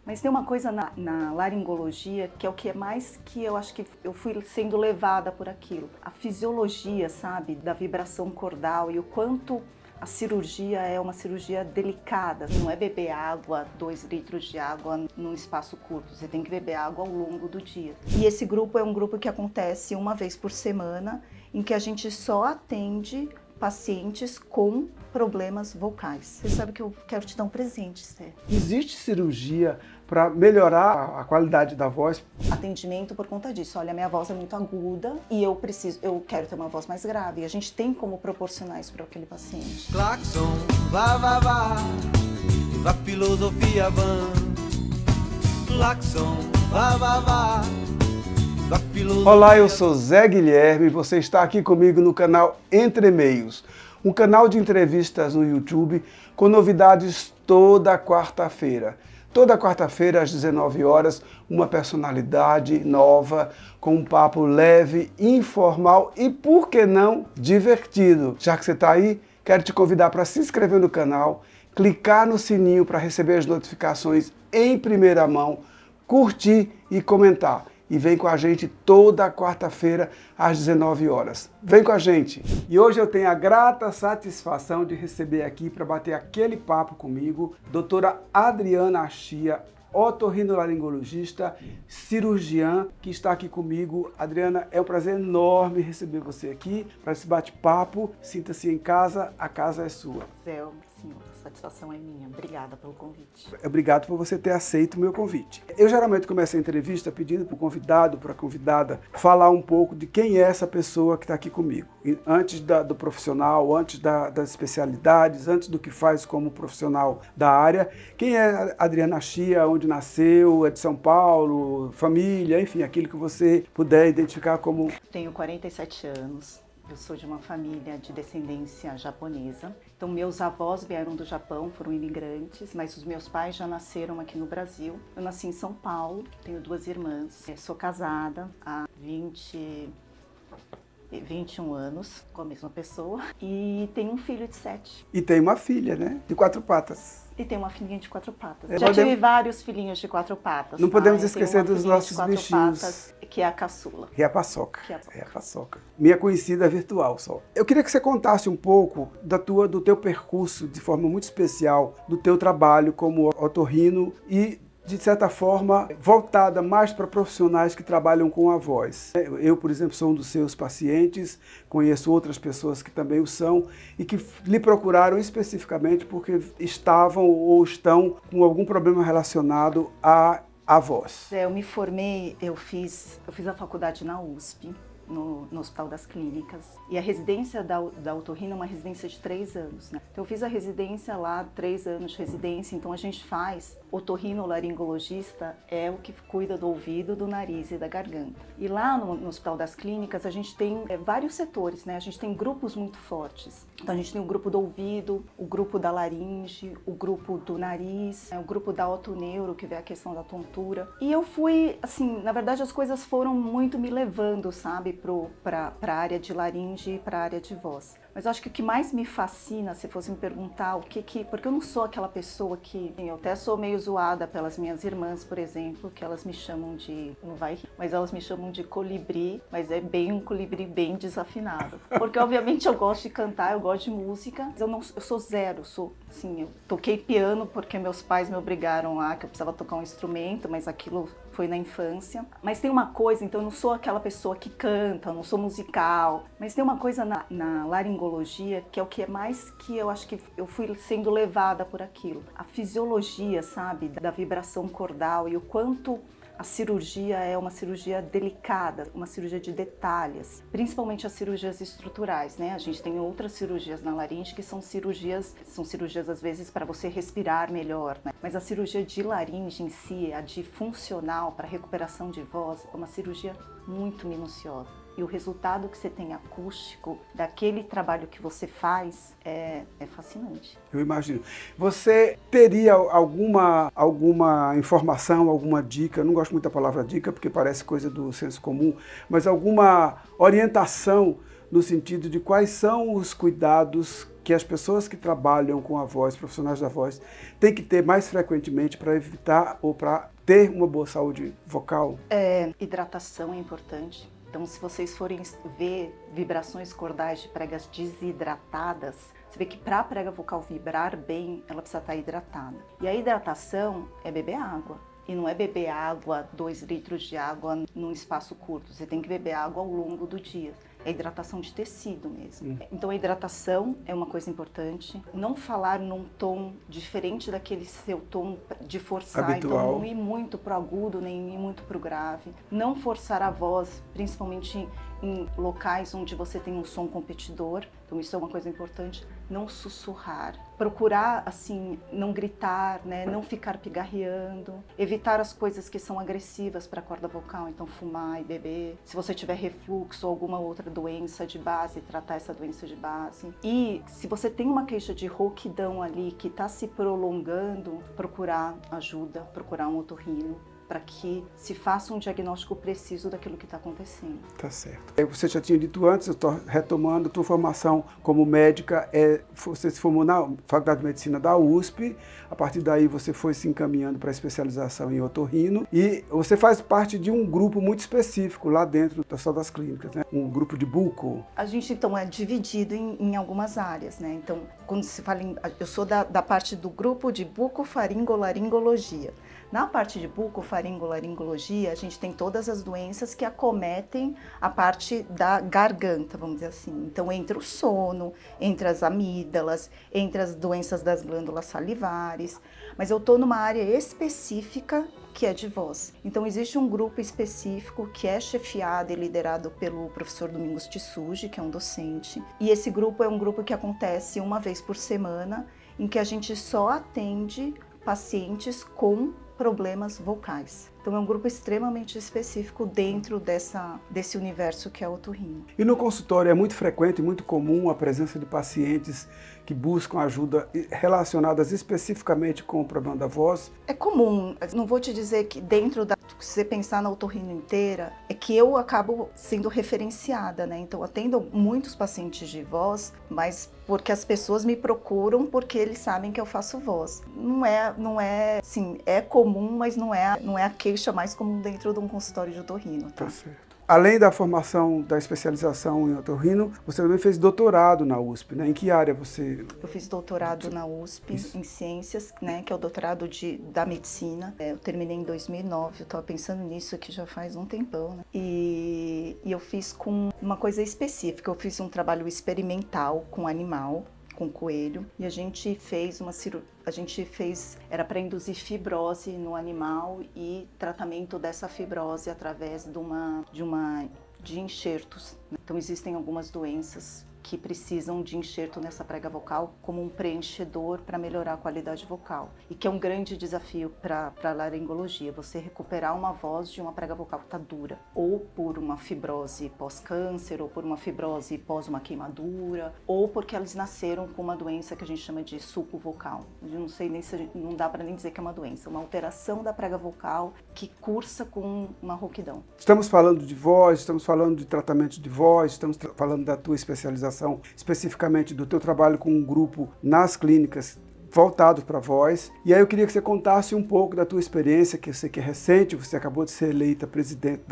Mas tem uma coisa na laringologia que é o que é mais que eu acho que eu fui sendo levada por aquilo. A fisiologia, sabe, da vibração cordal e o quanto a cirurgia é uma cirurgia delicada. Não é beber água, 2 litros de água num espaço curto. Você tem que beber água ao longo do dia. E esse grupo é um grupo que acontece uma vez por semana, em que a gente só atende pacientes com problemas vocais. Você sabe que eu quero te dar um presente, Sé. Existe cirurgia para melhorar a qualidade da voz? Atendimento por conta disso. Olha, minha voz é muito aguda e eu quero ter uma voz mais grave. E a gente tem como proporcionar isso para aquele paciente. Claxon, vá, vá, vá, vá filosofia van. Claxon, vá, vá, vá. Olá, eu sou Zé Guilherme e você está aqui comigo no canal Entre Meios, um canal de entrevistas no YouTube com novidades toda quarta-feira. Toda quarta-feira às 19 horas, uma personalidade nova, com um papo leve, informal e, por que não, divertido. Já que você está aí, quero te convidar para se inscrever no canal, clicar no sininho para receber as notificações em primeira mão, curtir e comentar. E vem com a gente toda quarta-feira às 19 horas. Vem com a gente! E hoje eu tenho a grata satisfação de receber aqui para bater aquele papo comigo, doutora Adriana Achia, otorrinolaringologista, cirurgiã, que está aqui comigo. Adriana, é um prazer enorme receber você aqui para esse bate-papo. Sinta-se em casa, a casa é sua. Zé, sim, a satisfação é minha. Obrigada pelo convite. Obrigado por você ter aceito o meu convite. Eu geralmente começo a entrevista pedindo para o convidado, para a convidada, falar um pouco de quem é essa pessoa que está aqui comigo. Antes do profissional, antes das especialidades, antes do que faz como profissional da área. Quem é a Adriana Achia, onde nasceu, é de São Paulo, família, enfim, aquilo que você puder identificar como... Tenho 47 anos. Eu sou de uma família de descendência japonesa. Então, meus avós vieram do Japão, foram imigrantes, mas os meus pais já nasceram aqui no Brasil. Eu nasci em São Paulo, tenho 2 irmãs. Sou casada há 21 anos com a mesma pessoa e tenho um filho de 7. E tem uma filha, né? De 4 patas. E tem uma filhinha de 4 patas. É, Já tive vários filhinhos de 4 patas. Não tá? podemos Eu esquecer tenho uma dos filhinha nossos de 4 bichinhos. patas, que é a caçula. É a paçoca. Que é a paçoca. É a paçoca. Minha conhecida virtual só. Eu queria que você contasse um pouco do teu percurso, de forma muito especial, do teu trabalho como otorrino e, de certa forma, voltada mais para profissionais que trabalham com a voz. Eu, por exemplo, sou um dos seus pacientes, conheço outras pessoas que também o são e que lhe procuraram especificamente porque estavam ou estão com algum problema relacionado à voz. Eu me formei, eu fiz a faculdade na USP, no Hospital das Clínicas, e a residência da otorrino é uma residência de 3 anos, né? Então eu fiz a residência lá, 3 anos de residência, então a gente faz, otorrinolaringologista é o que cuida do ouvido, do nariz e da garganta. E lá no Hospital das Clínicas a gente tem vários setores, né? A gente tem grupos muito fortes. Então a gente tem o grupo do ouvido, o grupo da laringe, o grupo do nariz, o grupo da otoneuro, que vê a questão da tontura. E eu fui, assim, na verdade as coisas foram muito me levando, sabe, para a área de laringe e para a área de voz. Mas eu acho que o que mais me fascina, se fosse me perguntar porque eu não sou aquela pessoa que, eu até sou meio zoada pelas minhas irmãs, por exemplo, que elas me chamam de, não vai rir, mas elas me chamam de colibri, mas é bem um colibri bem desafinado. Porque obviamente eu gosto de cantar, eu gosto de música, mas eu sou zero, eu toquei piano porque meus pais me obrigaram lá, que eu precisava tocar um instrumento, mas aquilo foi na infância. Mas tem uma coisa, então eu não sou aquela pessoa que canta, eu não sou musical, mas tem uma coisa na laringologia que é o que é mais que eu acho que eu fui sendo levada por aquilo. A fisiologia, sabe, da vibração cordal e o quanto a cirurgia é uma cirurgia delicada, uma cirurgia de detalhes, principalmente as cirurgias estruturais, né? A gente tem outras cirurgias na laringe que são cirurgias às vezes para você respirar melhor, né? Mas a cirurgia de laringe em si, a de funcional para recuperação de voz, é uma cirurgia muito minuciosa. E o resultado que você tem acústico daquele trabalho que você faz é fascinante. Eu imagino. Você teria alguma informação, alguma dica, eu não gosto muito da palavra dica porque parece coisa do senso comum, mas alguma orientação no sentido de quais são os cuidados que as pessoas que trabalham com a voz, profissionais da voz, têm que ter mais frequentemente para evitar ou para ter uma boa saúde vocal? Hidratação é importante. Então, se vocês forem ver vibrações cordais de pregas desidratadas, você vê que para a prega vocal vibrar bem, ela precisa estar hidratada. E a hidratação é beber água. E não é beber água, 2 litros de água num espaço curto. Você tem que beber água ao longo do dia. É hidratação de tecido mesmo. Então a hidratação é uma coisa importante. Não falar num tom diferente daquele seu tom de forçar. Habitual. Então não ir muito pro agudo, nem ir muito pro grave. Não forçar a voz, principalmente em locais onde você tem um som competidor. Então isso é uma coisa importante. Não sussurrar. Procurar, assim, não gritar, né? Não ficar pigarreando. Evitar as coisas que são agressivas para a corda vocal. Então fumar e beber. Se você tiver refluxo ou alguma outra doença de base, tratar essa doença de base. E se você tem uma queixa de rouquidão ali que está se prolongando, procurar ajuda, procurar um otorrino, para que se faça um diagnóstico preciso daquilo que está acontecendo. Tá certo. Você já tinha dito antes, eu estou retomando, a tua formação como médica, você se formou na Faculdade de Medicina da USP, a partir daí você foi se encaminhando para a especialização em otorrino, e você faz parte de um grupo muito específico lá dentro do Hospital das Clínicas, né? Um grupo de buco. A gente, então, é dividido em algumas áreas, né? Então, quando se fala eu sou da parte do grupo de bucofaringolaringologia. Na parte de bucofaringolaringologia, a gente tem todas as doenças que acometem a parte da garganta, vamos dizer assim. Então, entre o sono, entre as amígdalas, entre as doenças das glândulas salivares. Mas eu estou numa área específica que é de voz. Então, existe um grupo específico que é chefiado e liderado pelo professor Domingos Tissuji, que é um docente. E esse grupo é um grupo que acontece uma vez por semana, em que a gente só atende pacientes com problemas vocais. Então é um grupo extremamente específico dentro desse universo que é o otorrino. E no consultório é muito frequente, muito comum a presença de pacientes que buscam ajuda relacionadas especificamente com o problema da voz? É comum, não vou te dizer que dentro se você pensar na otorrino inteira, é que eu acabo sendo referenciada, né? Então atendo muitos pacientes de voz, mas porque as pessoas me procuram porque eles sabem que eu faço voz. Não é, assim, é comum, mas não é a queixa mais comum dentro de um consultório de otorrino, tá? Tá certo. Além da formação, da especialização em otorrino, você também fez doutorado na USP, né? Em que área você... Eu fiz doutorado na USP em ciências, né? Que é o doutorado da medicina. Eu terminei em 2009, eu estava pensando nisso aqui já faz um tempão, né? E eu fiz com uma coisa específica, eu fiz um trabalho experimental com animal, com coelho, e a gente fez uma cirurgia, era para induzir fibrose no animal e tratamento dessa fibrose através de enxertos. Então existem algumas doenças que precisam de enxerto nessa prega vocal como um preenchedor para melhorar a qualidade vocal. E que é um grande desafio para a laringologia, você recuperar uma voz de uma prega vocal que está dura, ou por uma fibrose pós-câncer, ou por uma fibrose pós uma queimadura, ou porque elas nasceram com uma doença que a gente chama de sulco vocal. Eu não sei nem se não dá para nem dizer que é uma doença, uma alteração da prega vocal que cursa com uma rouquidão. Estamos falando de voz, estamos falando de tratamento de voz, estamos falando da tua especialização, especificamente do teu trabalho com um grupo nas clínicas voltado para a voz. E aí eu queria que você contasse um pouco da tua experiência, que eu sei que é recente, você acabou de ser eleita presidente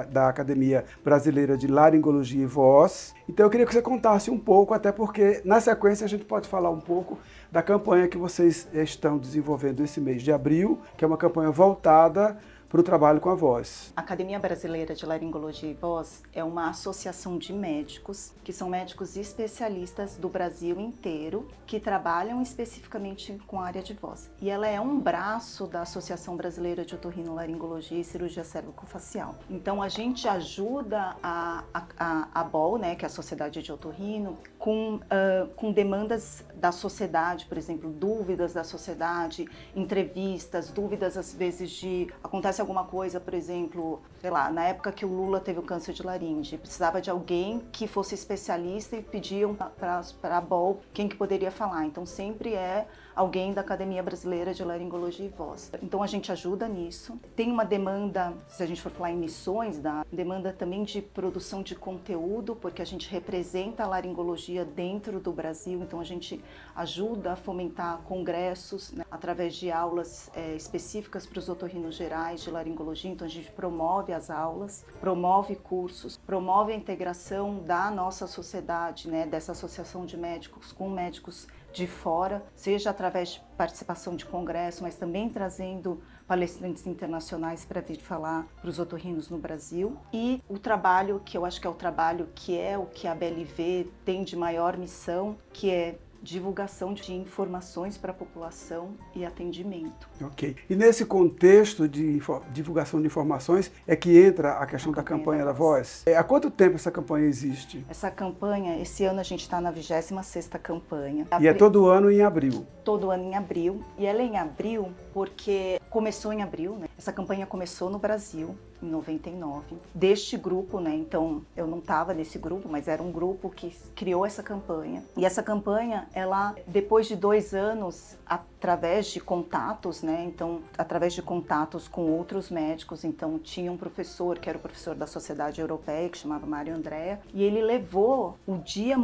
da Academia Brasileira de Laringologia e Voz. Então eu queria que você contasse um pouco, até porque na sequência a gente pode falar um pouco da campanha que vocês estão desenvolvendo esse mês de abril, que é uma campanha voltada para o trabalho com a voz. A Academia Brasileira de Laringologia e Voz é uma associação de médicos, que são médicos especialistas do Brasil inteiro, que trabalham especificamente com a área de voz. E ela é um braço da Associação Brasileira de Otorrinolaringologia e Cirurgia Cérvico-Facial. Então a gente ajuda a BOL, né, que é a Sociedade de Otorrino, com demandas da sociedade, por exemplo, dúvidas da sociedade, entrevistas, dúvidas às vezes acontece alguma coisa, por exemplo, sei lá, na época que o Lula teve o câncer de laringe, precisava de alguém que fosse especialista e pediam para a BOL quem que poderia falar. Então sempre é alguém da Academia Brasileira de Laringologia e Voz. Então a gente ajuda nisso. Tem uma demanda, se a gente for falar em missões, demanda também de produção de conteúdo, porque a gente representa a laringologia dentro do Brasil, então a gente ajuda a fomentar congressos, né, através de aulas específicas para os otorrinos gerais de laringologia. Então a gente promove as aulas, promove cursos, promove a integração da nossa sociedade, né, dessa associação de médicos com médicos de fora, seja através de participação de congresso, mas também trazendo palestrantes internacionais para vir falar para os otorrinos no Brasil. E o trabalho, que eu acho que é o trabalho que o que a BLV tem de maior missão, que é divulgação de informações para a população e atendimento. Ok. E nesse contexto de divulgação de informações é que entra a questão da campanha da voz. Há quanto tempo essa campanha existe? Essa campanha, esse ano a gente está na 26ª campanha. E é todo ano em abril? Todo ano em abril. E ela é em abril porque começou em abril, né? Essa campanha começou no Brasil, em 99, deste grupo, né? Então, eu não estava nesse grupo, mas era um grupo que criou essa campanha. E essa campanha, ela, depois de 2 anos, através de contatos, né? Então, através de contatos com outros médicos, então, tinha um professor, que era o professor da Sociedade Europeia, que chamava Mário Andrea, e ele levou o Dia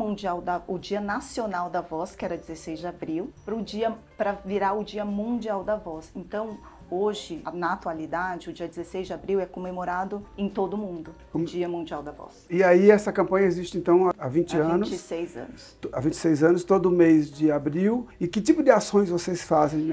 o Dia Nacional da Voz, que era 16 de abril, para virar o Dia Mundial da Voz. Então, hoje, na atualidade, o dia 16 de abril é comemorado em todo o mundo, o Dia Mundial da Voz. E aí essa campanha existe então há 20 anos? 26 anos. Há 26 anos, todo mês de abril. E que tipo de ações vocês fazem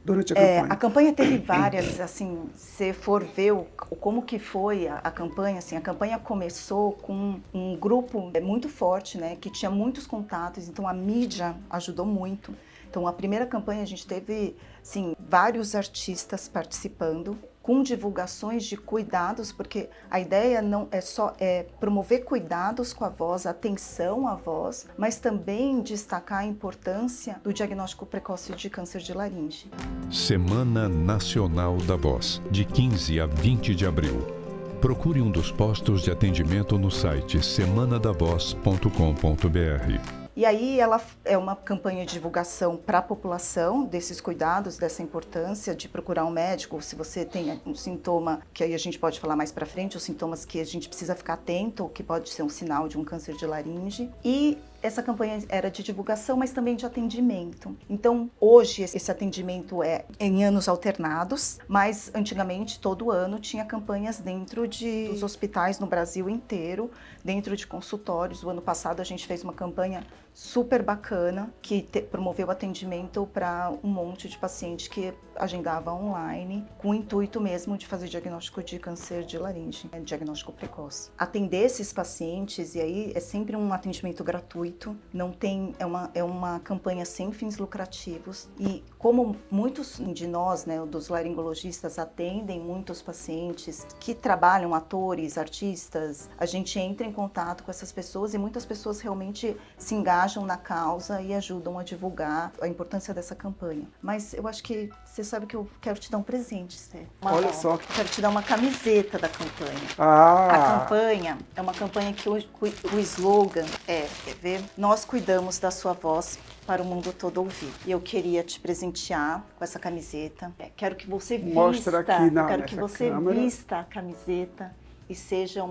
durante a campanha? A campanha teve várias, assim, se for ver como que foi a campanha, assim, a campanha começou com um grupo muito forte, né, que tinha muitos contatos, então a mídia ajudou muito. Então, a primeira campanha a gente teve, sim, vários artistas participando, com divulgações de cuidados, porque a ideia não é só promover cuidados com a voz, atenção à voz, mas também destacar a importância do diagnóstico precoce de câncer de laringe. Semana Nacional da Voz, de 15 a 20 de abril. Procure um dos postos de atendimento no site semanadavoz.com.br. E aí ela é uma campanha de divulgação para a população desses cuidados, dessa importância de procurar um médico, se você tem um sintoma, que aí a gente pode falar mais para frente, os sintomas que a gente precisa ficar atento, que pode ser um sinal de um câncer de laringe. E essa campanha era de divulgação, mas também de atendimento. Então, hoje, esse atendimento é em anos alternados, mas antigamente, todo ano, tinha campanhas dentro dos hospitais no Brasil inteiro, dentro de consultórios. O ano passado, a gente fez uma campanha super bacana, que promoveu atendimento para um monte de paciente que agendava online, com o intuito mesmo de fazer diagnóstico de câncer de laringe, diagnóstico precoce. Atender esses pacientes, e aí é sempre um atendimento gratuito, não tem, é uma campanha sem fins lucrativos, e como muitos de nós, né, dos laringologistas, atendem muitos pacientes que trabalham, atores, artistas, a gente entra em contato com essas pessoas e muitas pessoas realmente se engajam na causa e ajudam a divulgar a importância dessa campanha. Mas eu acho que você sabe que eu quero te dar um presente, Sé. Olha só. Quero te dar uma camiseta da campanha. Ah! A campanha é uma campanha que o slogan quer ver? Nós cuidamos da sua voz para o mundo todo ouvir. E eu queria te presentear com essa camiseta. Quero que você vista. Mostra aqui quero que você câmera. vista a camiseta e seja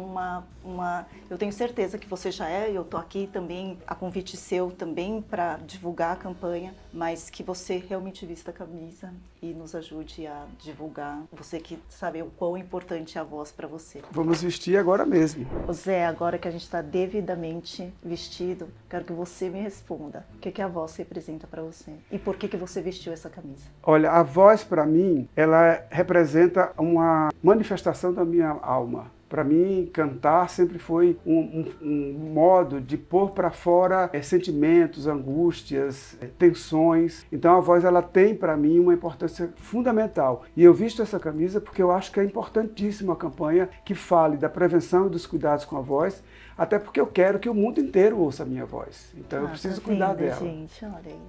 eu tenho certeza que você já eu tô aqui também, a convite seu também para divulgar a campanha, mas que você realmente vista a camisa e nos ajude a divulgar, você que sabe o quão importante é a voz para você. Vamos vestir agora mesmo. Zé, agora que a gente está devidamente vestido, quero que você me responda o que a voz representa para você e por que você vestiu essa camisa. Olha, a voz para mim, ela representa uma manifestação da minha alma. Para mim, cantar sempre foi um modo de pôr para fora sentimentos, angústias, tensões. Então a voz ela tem para mim uma importância fundamental. E eu visto essa camisa porque eu acho que é importantíssima a campanha que fale da prevenção e dos cuidados com a voz, até porque eu quero que o mundo inteiro ouça a minha voz. Então eu preciso cuidar dela. Gente, olha aí.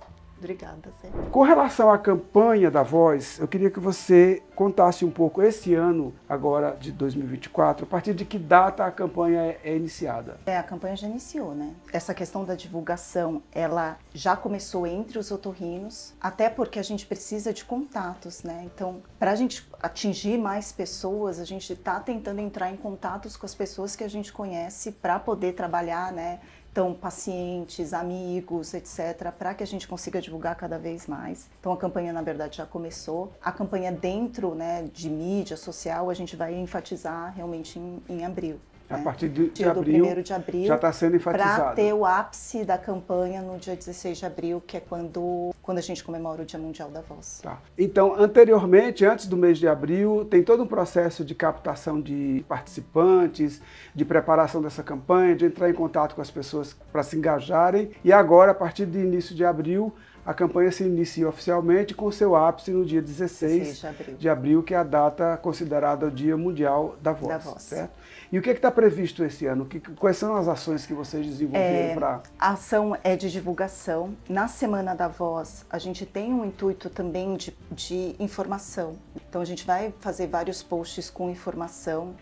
Obrigada, Zé. Com relação à campanha da Voz, eu queria que você contasse um pouco esse ano, agora de 2024, a partir de que data a campanha é iniciada? A campanha já iniciou, né? Essa questão da divulgação, ela já começou entre os otorrinos, até porque a gente precisa de contatos, né? Então, para a gente atingir mais pessoas, a gente está tentando entrar em contatos com as pessoas que a gente conhece para poder trabalhar, né? Então, pacientes, amigos, etc., para que a gente consiga divulgar cada vez mais. Então, a campanha, na verdade, já começou. A campanha dentro, né, de mídia social, a gente vai enfatizar realmente em abril. A né? partir de abril, abril, de abril, já está sendo enfatizado. Para ter o ápice da campanha no dia 16 de abril, que é quando a gente comemora o Dia Mundial da Voz. Tá. Então, anteriormente, antes do mês de abril, tem todo um processo de captação de participantes, de preparação dessa campanha, de entrar em contato com as pessoas para se engajarem. E agora, a partir do início de abril, a campanha se inicia oficialmente com seu ápice no dia 16 de abril, que é a data considerada o Dia Mundial da Voz. Certo? E o que está previsto esse ano? Quais são as ações que vocês desenvolveram para... A ação é de divulgação. Na Semana da Voz, a gente tem um intuito também de informação. Então, a gente vai fazer vários posts com informação.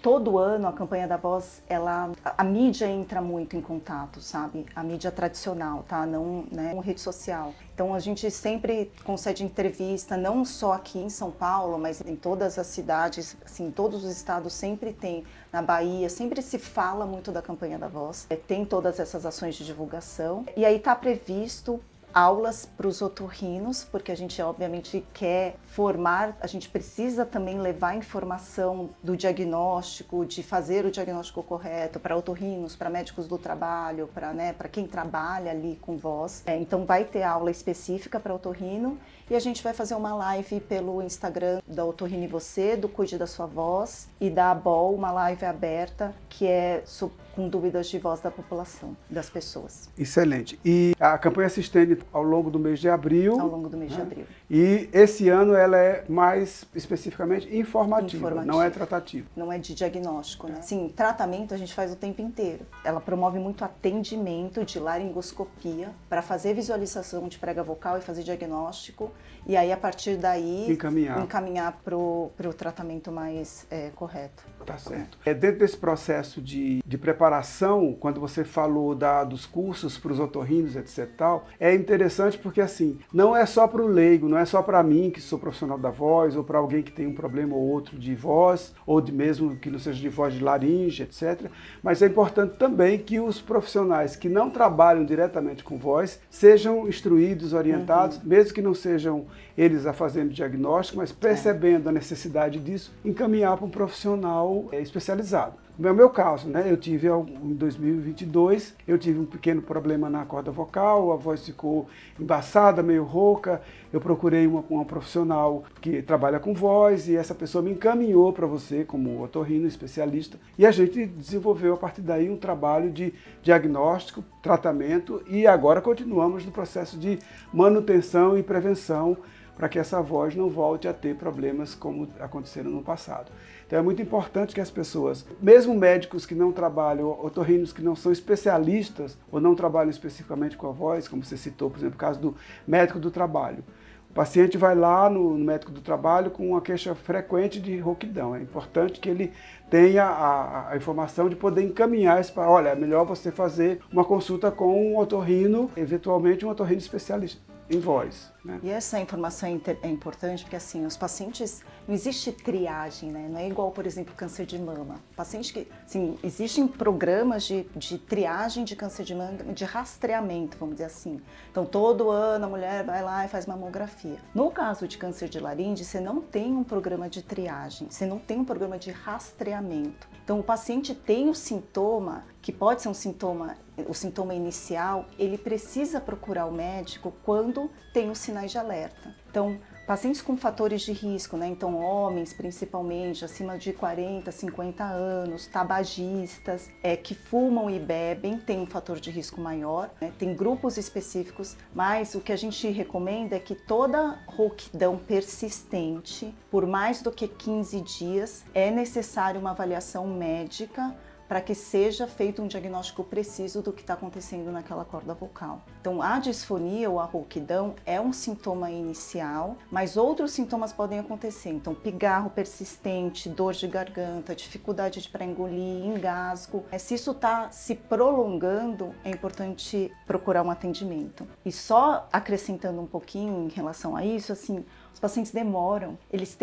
Todo ano, a campanha da Voz, a mídia entra muito em contato, sabe? A mídia tradicional, tá? Não, né? Rede social. Então, a gente sempre concede entrevista, não só aqui em São Paulo, mas em todas as cidades, assim, todos os estados sempre tem. Na Bahia, sempre se fala muito da campanha da Voz. Tem todas essas ações de divulgação. E aí está previsto aulas para os otorrinos, porque a gente obviamente quer formar, a gente precisa também levar informação do diagnóstico, de fazer o diagnóstico correto para otorrinos, para médicos do trabalho, para quem trabalha ali com voz. Então vai ter aula específica para otorrino e a gente vai fazer uma live pelo Instagram da Otorrino e Você, do Cuide da Sua Voz, e da ABOL, uma live aberta que é com dúvidas de voz da população, das pessoas. Excelente. E a campanha se estende ao longo do mês de abril. Ao longo do mês de abril. E esse ano ela é mais especificamente informativa, não é tratativa. Não é de diagnóstico, né? Sim, tratamento a gente faz o tempo inteiro. Ela promove muito atendimento de laringoscopia para fazer visualização de prega vocal e fazer diagnóstico. E aí, a partir daí, encaminhar para o tratamento mais correto. Tá certo. Dentro desse processo de preparação, quando você falou dos cursos para os otorrinos, etc. tal, é interessante porque, assim, não é só para o leigo, não é só para mim, que sou profissional da voz, ou para alguém que tem um problema ou outro de voz, ou mesmo que não seja de voz de laringe, etc. Mas é importante também que os profissionais que não trabalham diretamente com voz sejam instruídos, orientados, mesmo que não sejam eles a fazendo diagnóstico, mas percebendo a necessidade disso, encaminhar para um profissional especializado. No meu caso, né, eu tive em 2022, eu tive um pequeno problema na corda vocal, a voz ficou embaçada, meio rouca, eu procurei uma profissional que trabalha com voz e essa pessoa me encaminhou para você como otorrino especialista e a gente desenvolveu a partir daí um trabalho de diagnóstico, tratamento e agora continuamos no processo de manutenção e prevenção para que essa voz não volte a ter problemas como aconteceram no passado. Então é muito importante que as pessoas, mesmo médicos que não trabalham, otorrinos que não são especialistas ou não trabalham especificamente com a voz, como você citou, por exemplo, o caso do médico do trabalho. O paciente vai lá no médico do trabalho com uma queixa frequente de rouquidão. É importante que ele tenha a informação de poder encaminhar isso para, olha, é melhor você fazer uma consulta com um otorrino, eventualmente um otorrino especialista em voz. Né? E essa informação é importante porque, assim, os pacientes, não existe triagem, né? Não é igual, por exemplo, câncer de mama. Paciente que, assim, existem programas de triagem de câncer de mama, de rastreamento, vamos dizer assim. Então, todo ano a mulher vai lá e faz mamografia. No caso de câncer de laringe, você não tem um programa de triagem, você não tem um programa de rastreamento. Então, o paciente tem o sintoma, que pode ser o sintoma inicial, ele precisa procurar o médico quando tem os sinais de alerta. Então, pacientes com fatores de risco, né? Então homens principalmente, acima de 40, 50 anos, tabagistas, que fumam e bebem, tem um fator de risco maior, né? Tem grupos específicos, mas o que a gente recomenda é que toda rouquidão persistente, por mais do que 15 dias, é necessário uma avaliação médica para que seja feito um diagnóstico preciso do que está acontecendo naquela corda vocal. Então, a disfonia ou a rouquidão é um sintoma inicial, mas outros sintomas podem acontecer. Então, pigarro persistente, dor de garganta, dificuldade para engolir, engasgo. Se isso está se prolongando, é importante procurar um atendimento. E só acrescentando um pouquinho em relação a isso, assim, os pacientes demoram, eles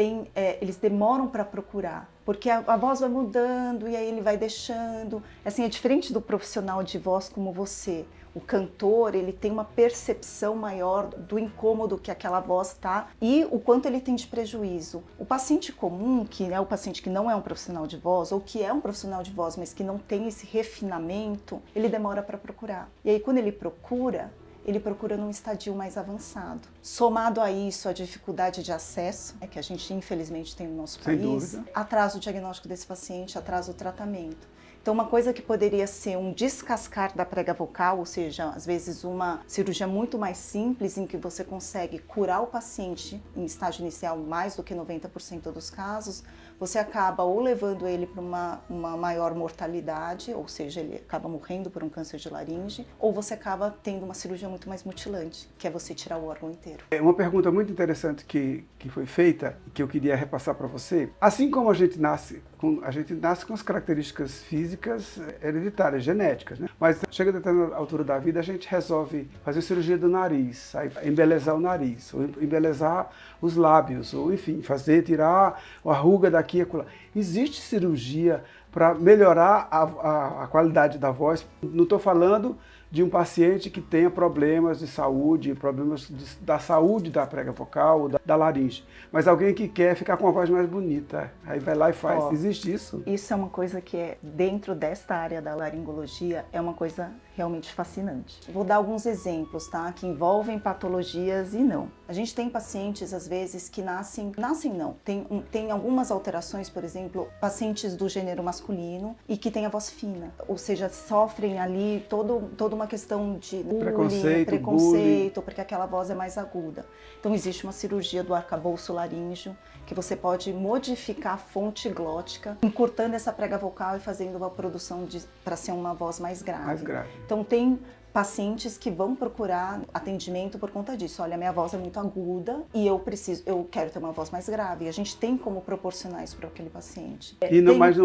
demoram para procurar, porque a voz vai mudando e aí ele vai deixando. Assim, é diferente do profissional de voz como você. O cantor, ele tem uma percepção maior do incômodo que aquela voz está e o quanto ele tem de prejuízo. O paciente comum, que é o paciente que não é um profissional de voz, ou que é um profissional de voz, mas que não tem esse refinamento, ele demora para procurar. E aí, quando ele procura num estadio mais avançado. Somado a isso, a dificuldade de acesso, que a gente infelizmente tem no nosso Sem país, dúvida. atrasa o diagnóstico desse paciente, atrasa o tratamento. Então, uma coisa que poderia ser um descascar da prega vocal, ou seja, às vezes uma cirurgia muito mais simples, em que você consegue curar o paciente em estágio inicial mais do que 90% dos casos, você acaba ou levando ele para uma maior mortalidade, ou seja, ele acaba morrendo por um câncer de laringe, ou você acaba tendo uma cirurgia muito mais mutilante, que é você tirar o órgão inteiro. Uma pergunta muito interessante que foi feita e que eu queria repassar para você. Assim como a gente nasce com as características físicas hereditárias, genéticas, né? Mas chega a determinada altura da vida, a gente resolve fazer cirurgia do nariz, aí embelezar o nariz, ou embelezar os lábios, ou enfim, tirar a ruga daqui e acolá. Existe cirurgia para melhorar a qualidade da voz? Não estou falando de um paciente que tenha problemas de saúde, da saúde da prega vocal ou da laringe, mas alguém que quer ficar com a voz mais bonita, aí vai lá e faz. Existe isso? Isso é uma coisa que dentro desta área da laringologia, é uma coisa realmente fascinante. Vou dar alguns exemplos, tá? Que envolvem patologias e não. A gente tem pacientes, às vezes, que nascem não. Tem algumas alterações, por exemplo, pacientes do gênero masculino e que têm a voz fina, ou seja, sofrem ali toda uma questão de preconceito, porque aquela voz é mais aguda. Então existe uma cirurgia do arcabouço laríngeo, que você pode modificar a fonte glótica, encurtando essa prega vocal e fazendo uma produção para ser uma voz mais grave. Mais grave. Então tem pacientes que vão procurar atendimento por conta disso. Olha, minha voz é muito aguda e eu quero ter uma voz mais grave. E a gente tem como proporcionar isso para aquele paciente. Mas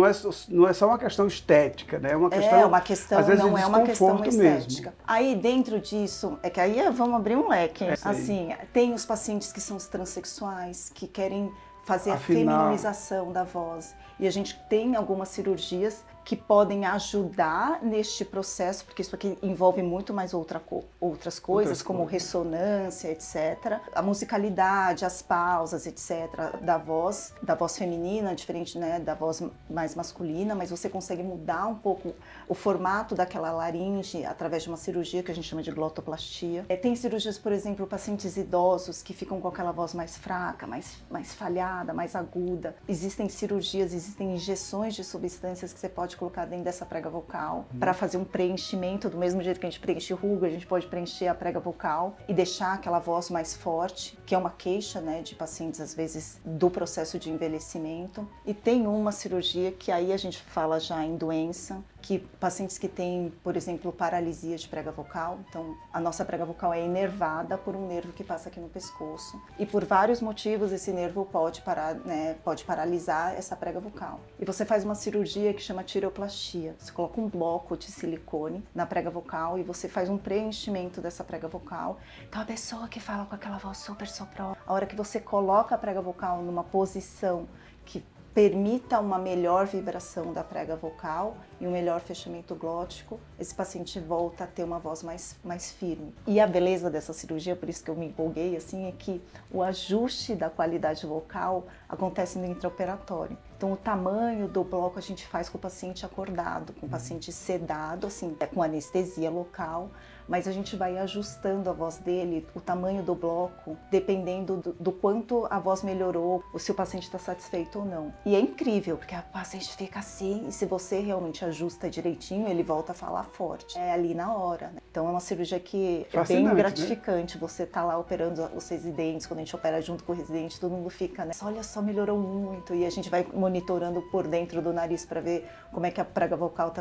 não é só uma questão estética, né? Às vezes, não é uma questão estética. Mesmo. Aí dentro disso, é que aí vamos abrir um leque. Assim, tem os pacientes que são os transexuais, que querem fazer a feminização da voz. E a gente tem algumas cirurgias que podem ajudar neste processo, porque isso aqui envolve muito mais outras coisas, como ressonância, etc. A musicalidade, as pausas, etc. da voz feminina, diferente, né, da voz mais masculina, mas você consegue mudar um pouco o formato daquela laringe através de uma cirurgia que a gente chama de glotoplastia. Tem cirurgias, por exemplo, pacientes idosos que ficam com aquela voz mais fraca, mais falhada, mais aguda. Existem cirurgias, existem injeções de substâncias que você pode colocar dentro dessa prega vocal para fazer um preenchimento. Do mesmo jeito que a gente preenche ruga, a gente pode preencher a prega vocal e deixar aquela voz mais forte, que é uma queixa, né, de pacientes, às vezes, do processo de envelhecimento. E tem uma cirurgia que aí a gente fala já em doença, que pacientes que têm, por exemplo, paralisia de prega vocal, então a nossa prega vocal é inervada por um nervo que passa aqui no pescoço. E por vários motivos esse nervo pode paralisar essa prega vocal. E você faz uma cirurgia que chama tireoplastia. Você coloca um bloco de silicone na prega vocal e você faz um preenchimento dessa prega vocal. Então a pessoa que fala com aquela voz super soprano, a hora que você coloca a prega vocal numa posição que permita uma melhor vibração da prega vocal e um melhor fechamento glótico, esse paciente volta a ter uma voz mais firme. E a beleza dessa cirurgia, por isso que eu me empolguei, assim, é que o ajuste da qualidade vocal acontece no intraoperatório. Então, o tamanho do bloco a gente faz com o paciente acordado, com o paciente sedado, assim, com anestesia local, mas a gente vai ajustando a voz dele, o tamanho do bloco, dependendo do quanto a voz melhorou, ou se o paciente está satisfeito ou não. E é incrível, porque o paciente fica assim, e se você realmente ajusta direitinho, ele volta a falar forte. É ali na hora, né? Então é uma cirurgia que é bem gratificante, né? Você tá lá operando os residentes, quando a gente opera junto com o residente, todo mundo fica, né? Olha só, melhorou muito, e a gente vai monitorando por dentro do nariz para ver como é que a prega vocal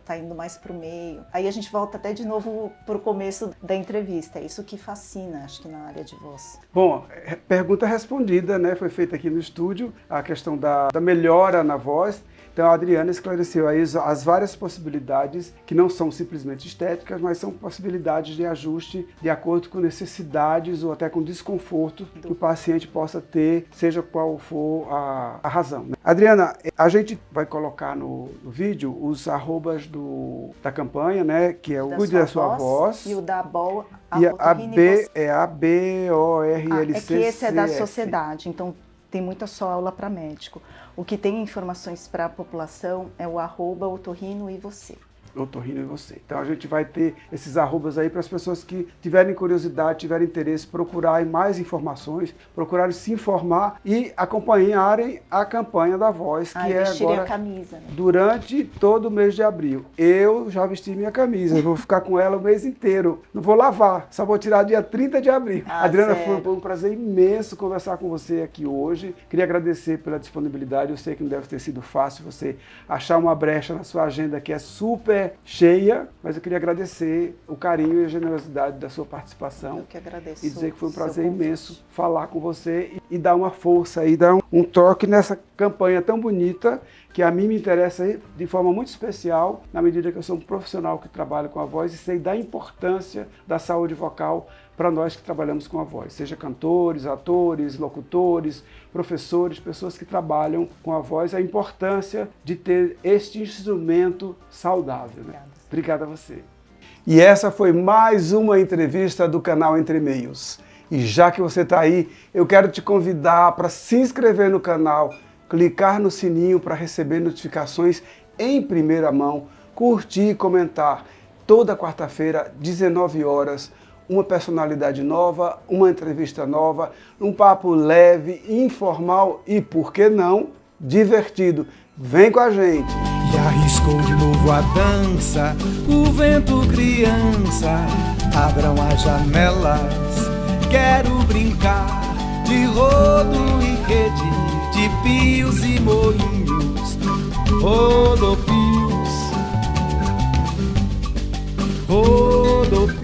tá indo mais para o meio. Aí a gente volta até de novo para o começo da entrevista. É isso que fascina, acho que na área de voz. Bom, pergunta respondida, né? Foi feita aqui no estúdio, a questão da melhora na voz. Então a Adriana esclareceu aí as várias possibilidades que não são simplesmente estéticas, mas são possibilidades de ajuste de acordo com necessidades ou até com desconforto que o paciente possa ter, seja qual for a razão, né? Adriana, a gente vai colocar no vídeo os arrobas da campanha, né? Que é o Cuide da Sua Voz. E o da BOL. E a B é a BORLCC. É que esse é da sociedade, então tem muita só aula para médico. O que tem informações para a população é o @otorrino e você. Otorrino e você. Então a gente vai ter esses arrobas aí para as pessoas que tiverem curiosidade, tiverem interesse, procurarem mais informações, procurarem se informar e acompanharem a campanha da Voz, que é agora a camisa, né? Durante todo o mês de abril. Eu já vesti minha camisa, eu vou ficar com ela o mês inteiro. Não vou lavar, só vou tirar dia 30 de abril. Adriana, foi um prazer imenso conversar com você aqui hoje. Queria agradecer pela disponibilidade. Eu sei que não deve ter sido fácil você achar uma brecha na sua agenda que é super cheia, mas eu queria agradecer o carinho e a generosidade da sua participação. Eu que agradeço. E dizer que foi um prazer imenso falar com você e dar uma força e dar um toque nessa campanha tão bonita que a mim me interessa de forma muito especial, na medida que eu sou um profissional que trabalha com a voz e sei da importância da saúde vocal para nós que trabalhamos com a voz, seja cantores, atores, locutores, professores, pessoas que trabalham com a voz, a importância de ter este instrumento saudável. Né? Obrigado a você. E essa foi mais uma entrevista do canal Entre Meios. E já que você está aí, eu quero te convidar para se inscrever no canal, clicar no sininho para receber notificações em primeira mão, curtir e comentar. Toda quarta-feira, 19 horas, uma personalidade nova, uma entrevista nova, um papo leve, informal e, por que não, divertido. Vem com a gente! E arriscou de novo a dança, o vento criança, abram as janelas, quero brincar de rodo e rede, de pios e moinhos, rodopios, rodopios.